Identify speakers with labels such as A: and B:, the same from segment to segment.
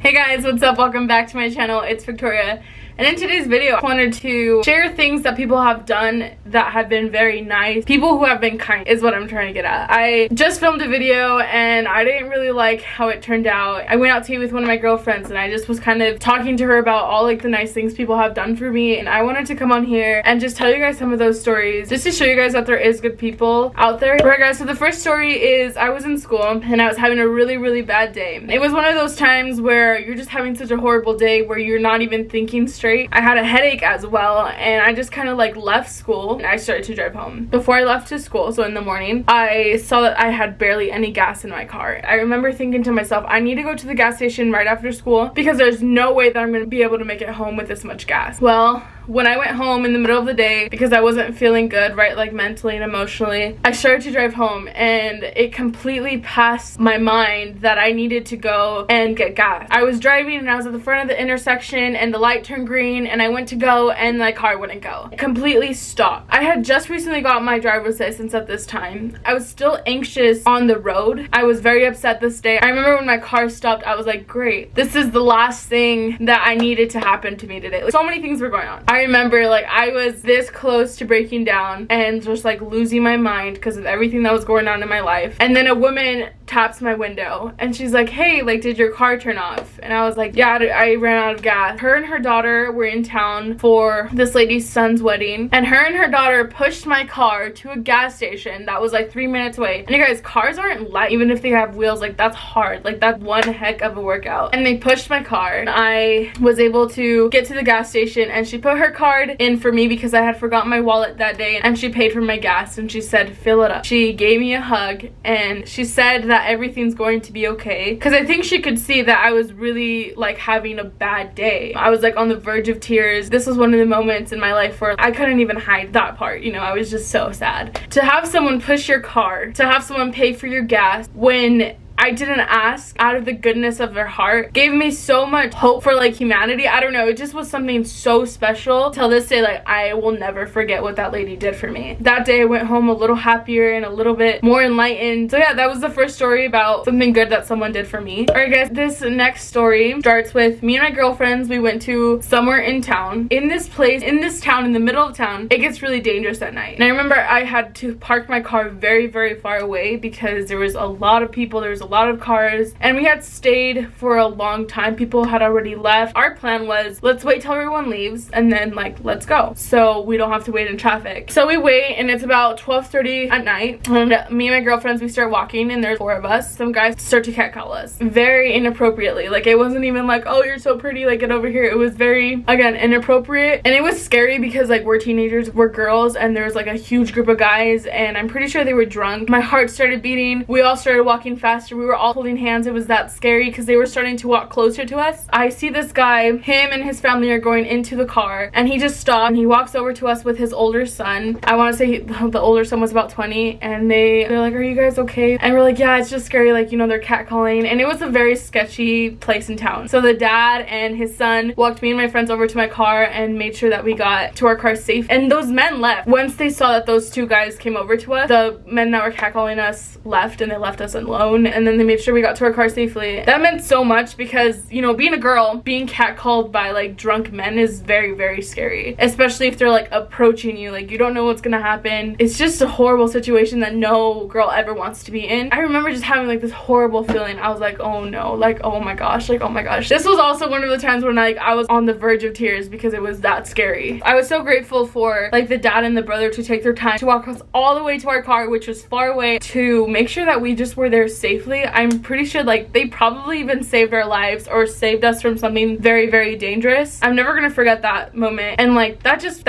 A: Hey guys, what's up? Welcome back to my channel. It's Victoria. And in today's video, I wanted to share things that people have done that have been very nice. People who have been kind is what I'm trying to get at. I just filmed a video and I didn't really like how it turned out. I went out to eat with one of my girlfriends and I just was kind of talking to her about all like the nice things people have done for me, and I wanted to come on here and just tell you guys some of those stories just to show you guys that there is good people out there. Alright guys, so the first story is I was in school and I was having a really bad day. It was one of those times where you're just having such a horrible day where you're not even thinking straight. I had a headache as well, and I just kind of like left school and I started to drive home. Before I left to school, so in the morning, I saw that I had barely any gas in my car. I remember thinking to myself, I need to go to the gas station right after school because there's no way that I'm going to be able to make it home with this much gas. Well, when I went home in the middle of the day because I wasn't feeling good, right, like mentally and emotionally, I started to drive home and it completely passed my mind that I needed to go and get gas. I was driving and I was at the front of the intersection and the light turned green and I went to go and my car wouldn't go. It completely stopped. I had just recently got my driver's license at this time. I was still anxious on the road. I was very upset this day. I remember when my car stopped, I was like, great, this is the last thing that I needed to happen to me today. Like, so many things were going on. I remember like I was this close to breaking down and just like losing my mind because of everything that was going on in my life. And then a woman taps my window and she's like, hey, like, did your car turn off? And I was like, yeah, I ran out of gas. Her and her daughter were in town for this lady's son's wedding, and her and her daughter pushed my car to a gas station that was like 3 minutes away. And you guys, cars aren't light. Even if they have wheels, like that's hard. Like that's one heck of a workout. And they pushed my car. I was able to get to the gas station and she put her card in for me because I had forgotten my wallet that day, and she paid for my gas and she said, fill it up. She gave me a hug and she said that everything's going to be okay, because I think she could see that I was really like having a bad day. I was like on the verge of tears. This was one of the moments in my life where I couldn't even hide that part, you know. I was just so sad. To have someone push your car, to have someone pay for your gas when I didn't ask, out of the goodness of their heart, gave me so much hope for like humanity. I don't know, it just was something so special. Till this day, like I will never forget what that lady did for me. That day I went home a little happier and a little bit more enlightened. So yeah, that was the first story about something good that someone did for me. Alright guys, this next story starts with me and my girlfriends. We went to somewhere in town. In this place, in this town, in the middle of town, it gets really dangerous at night. And I remember I had to park my car very far away because there was a lot of people, there was a lot of cars, and we had stayed for a long time. People had already left. Our plan was, let's wait till everyone leaves and then like let's go so we don't have to wait in traffic. So we wait and it's about 12:30 at night, and me and my girlfriends, we start walking and there's 4 of us. Some guys start to catcall us very inappropriately. Like it wasn't even like, oh, you're so pretty, like get over here. It was very, again, inappropriate, and it was scary because like we're teenagers, we're girls, and there was like a huge group of guys and I'm pretty sure they were drunk. My heart started beating. We all started walking faster. We were all holding hands. It was that scary because they were starting to walk closer to us. I see this guy, him and his family are going into the car, and he just stopped and he walks over to us with his older son. I want to say the older son was about 20, and they're like, are you guys okay? And we're like, yeah, it's just scary, like, you know, they're catcalling. And it was a very sketchy place in town. So the dad and his son walked me and my friends over to my car and made sure that we got to our car safe. And those men left. Once they saw that those 2 guys came over to us, the men that were catcalling us left, and they left us alone, and then they made sure we got to our car safely. That meant so much because, you know, being a girl, being catcalled by like drunk men is very scary, especially if they're like approaching you. Like you don't know what's gonna happen. It's just a horrible situation that no girl ever wants to be in. I remember just having like this horrible feeling. I was like, oh no, like oh my gosh, like oh my gosh. This was also one of the times when like I was on the verge of tears because it was that scary. I was so grateful for like the dad and the brother to take their time to walk us all the way to our car, which was far away, to make sure that we just were there safely. I'm pretty sure like they probably even saved our lives or saved us from something very dangerous. I'm never gonna forget that moment. And like that just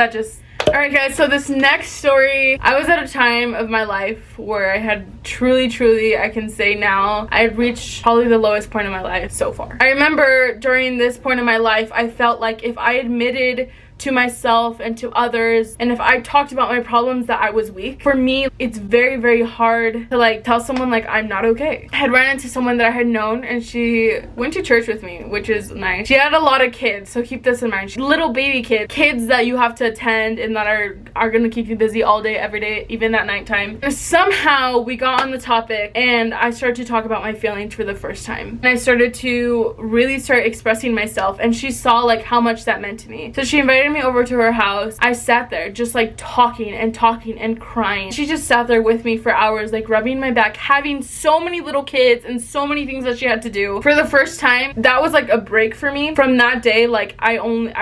A: Alright guys, so this next story, I was at a time of my life where I had truly, I can say now, I had reached probably the lowest point of my life so far. I remember during this point in my life, I felt like if I admitted to myself and to others, and if I talked about my problems, that I was weak. For me, it's very, very hard to like tell someone like I'm not okay. I had run into someone that I had known, and she went to church with me, which is nice. She had a lot of kids, so keep this in mind. Little baby kids that you have to attend and that are gonna keep you busy all day, every day, even at nighttime. And somehow we got on the topic, and I started to talk about my feelings for the first time, and I started to really start expressing myself, and she saw like how much that meant to me. So she invited me over to her house. I sat there just like talking and crying. She just sat there with me for hours, like rubbing my back, having so many little kids and so many things that she had to do. For the first time, that was like a break for me. From that day, like I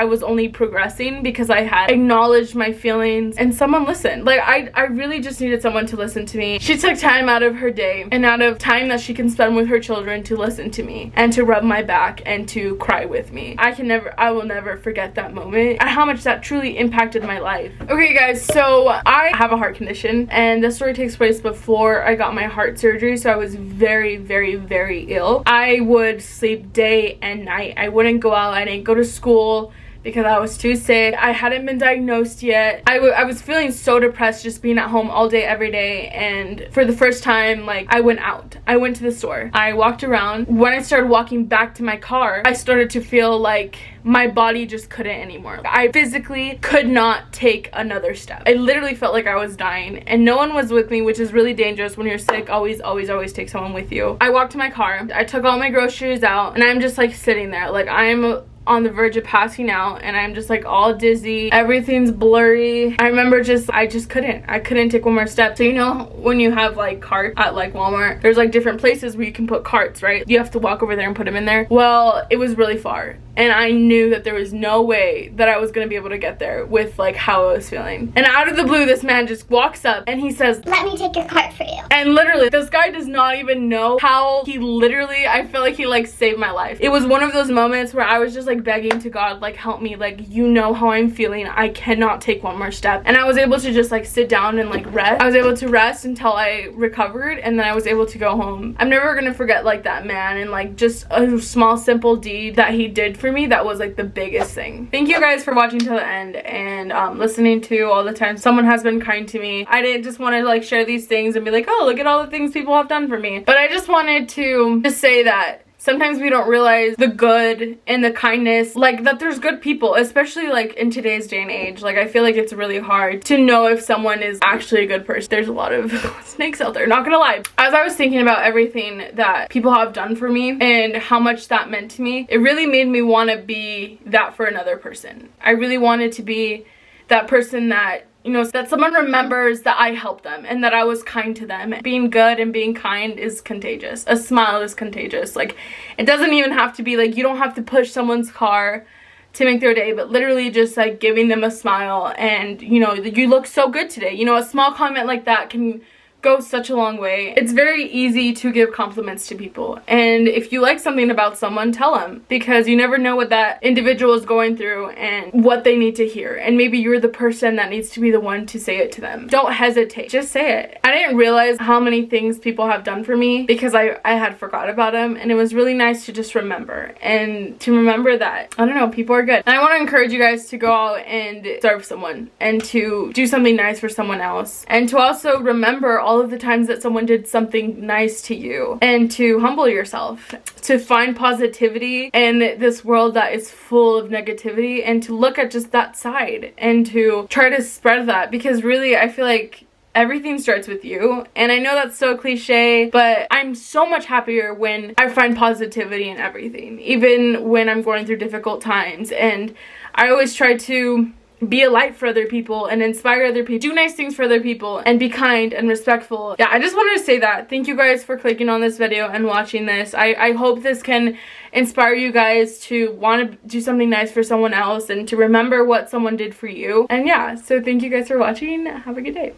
A: was only progressing because I had acknowledged my feelings and someone listened. Like I really just needed someone to listen to me. She took time out of her day and out of time that she can spend with her children to listen to me and to rub my back and to cry with me. I will never forget that moment and how much that truly impacted my life. Okay guys, so I have a heart condition, and the story takes place before I got my heart surgery, so I was very, very, very ill. I would sleep day and night. I wouldn't go out. I didn't go to school because I was too sick. I hadn't been diagnosed yet. I was feeling so depressed just being at home all day, every day, and for the first time, like, I went out. I went to the store. I walked around. When I started walking back to my car, I started to feel like my body just couldn't anymore. I physically could not take another step. I literally felt like I was dying, and no one was with me, which is really dangerous when you're sick. Always, always, always take someone with you. I walked to my car. I took all my groceries out, and I'm just like sitting there. Like, I'm on the verge of passing out, and I'm just like all dizzy. Everything's blurry. I remember I just couldn't take one more step. So you know when you have like carts at like Walmart, there's like different places where you can put carts, right? You have to walk over there and put them in there. Well, it was really far, and I knew that there was no way that I was gonna be able to get there with like how I was feeling. And out of the blue, this man just walks up and he says,
B: "Let me take your cart for you."
A: And literally, this guy does not even know how he literally, I feel like he like saved my life. It was one of those moments where I was just like begging to God, like, help me, like, you know how I'm feeling. I cannot take one more step. And I was able to just like sit down and like rest. I was able to rest until I recovered, and then I was able to go home. I'm never gonna forget like that man and like just a small simple deed that he did for me. That was like the biggest thing. Thank you guys for watching till the end and listening to all the time someone has been kind to me. I didn't just want to like share these things and be like, oh, look at all the things people have done for me, but I just wanted to just say that sometimes we don't realize the good and the kindness, like that there's good people, especially like in today's day and age. Like I feel like it's really hard to know if someone is actually a good person. There's a lot of snakes out there, not gonna lie. As I was thinking about everything that people have done for me and how much that meant to me, it really made me want to be that for another person. I really wanted to be that person that, you know, that someone remembers that I helped them and that I was kind to them. Being good and being kind is contagious. A smile is contagious. Like, it doesn't even have to be like, you don't have to push someone's car to make their day, but literally just like giving them a smile and, you know, you look so good today. You know, a small comment like that can go such a long way. It's very easy to give compliments to people, and if you like something about someone, tell them, because you never know what that individual is going through and what they need to hear, and maybe you're the person that needs to be the one to say it to them. Don't hesitate, just say it. I didn't realize how many things people have done for me because I had forgot about them, and it was really nice to just remember, and to remember that, I don't know, people are good. And I want to encourage you guys to go out and serve someone and to do something nice for someone else, and to also remember all of the times that someone did something nice to you, and to humble yourself, to find positivity in this world that is full of negativity, and to look at just that side and to try to spread that, because really I feel like everything starts with you. And I know that's so cliche, but I'm so much happier when I find positivity in everything, even when I'm going through difficult times. And I always try to be a light for other people and inspire other people, do nice things for other people, and be kind and respectful. Yeah, I just wanted to say that. Thank you guys for clicking on this video and watching this. I hope this can inspire you guys to want to do something nice for someone else and to remember what someone did for you. And yeah, so thank you guys for watching. Have a good day.